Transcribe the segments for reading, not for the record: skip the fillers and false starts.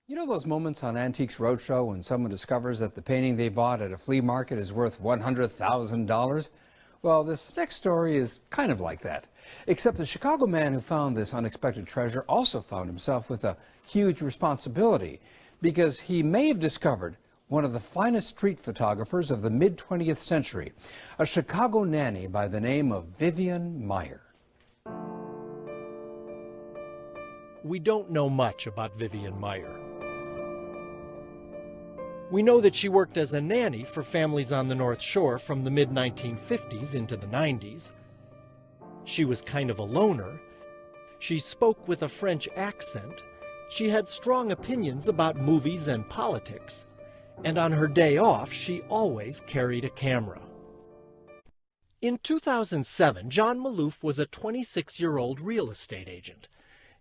You know those moments on Antiques Roadshow when someone discovers that the painting they bought at a flea market is worth $100,000? Well, this next story is kind of like that. Except the Chicago man who found this unexpected treasure also found himself with a huge responsibility because he may have discovered one of the finest street photographers of the mid-20th century, a Chicago nanny by the name of Vivian Maier. We don't know much about Vivian Maier. We know that she worked as a nanny for families on the North Shore from the mid-1950s into the 90s. She was kind of a loner. She spoke with a French accent. She had strong opinions about movies and politics. And on her day off, she always carried a camera. In 2007, John Maloof was a 26-year-old real estate agent.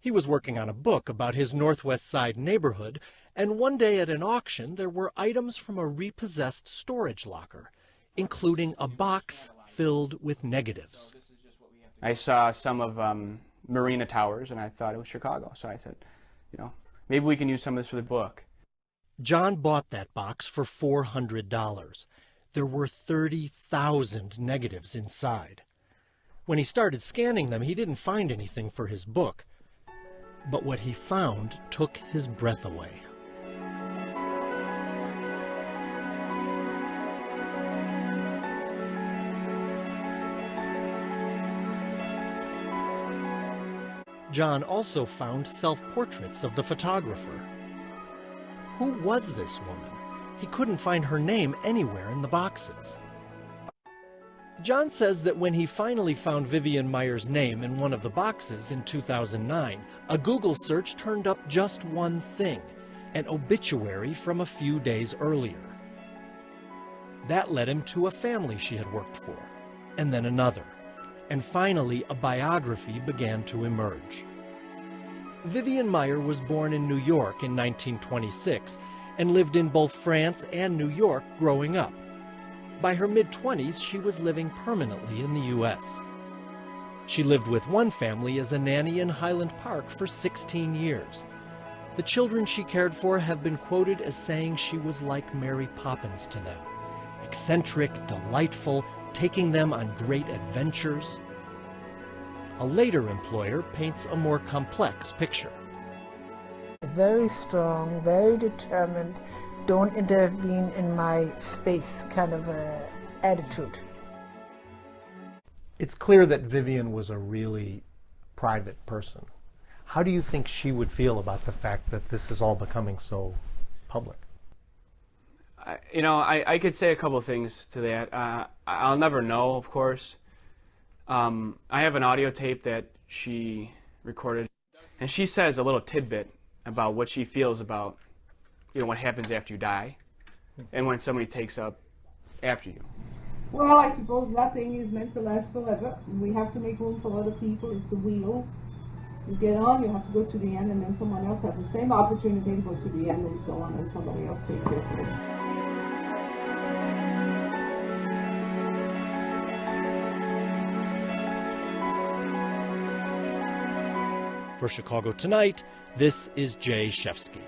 He was working on a book about his Northwest Side neighborhood, and one day at an auction there were items from a repossessed storage locker, including a box filled with negatives. I saw some of Marina Towers and I thought it was Chicago, so I said, maybe we can use some of this for the book. John bought that box for $400. There were 30,000 negatives inside. When he started scanning them, he didn't find anything for his book. But what he found took his breath away. John also found self-portraits of the photographer. Who was this woman? He couldn't find her name anywhere in the boxes. John says that when he finally found Vivian Maier's name in one of the boxes in 2009, a Google search turned up just one thing, an obituary from a few days earlier. That led him to a family she had worked for, and then another. And finally, a biography began to emerge. Vivian Maier was born in New York in 1926 and lived in both France and New York growing up. By her mid-20s, she was living permanently in the U.S. She lived with one family as a nanny in Highland Park for 16 years. The children she cared for have been quoted as saying she was like Mary Poppins to them, eccentric, delightful, taking them on great adventures. A later employer paints a more complex picture. Very strong, very determined, don't intervene in my space kind of attitude. It's clear that Vivian was a really private person. How do you think she would feel about the fact that this is all becoming so public? I could say a couple things to that. I'll never know, of course. I have an audio tape that she recorded, and she says a little tidbit about what she feels about, what happens after you die, and when somebody takes up after you. Well, I suppose nothing is meant to last forever. We have to make room for other people. It's a wheel. You get on, you have to go to the end, and then someone else has the same opportunity to go to the end, and so on, and somebody else takes their place. For Chicago Tonight, this is Jay Shefsky.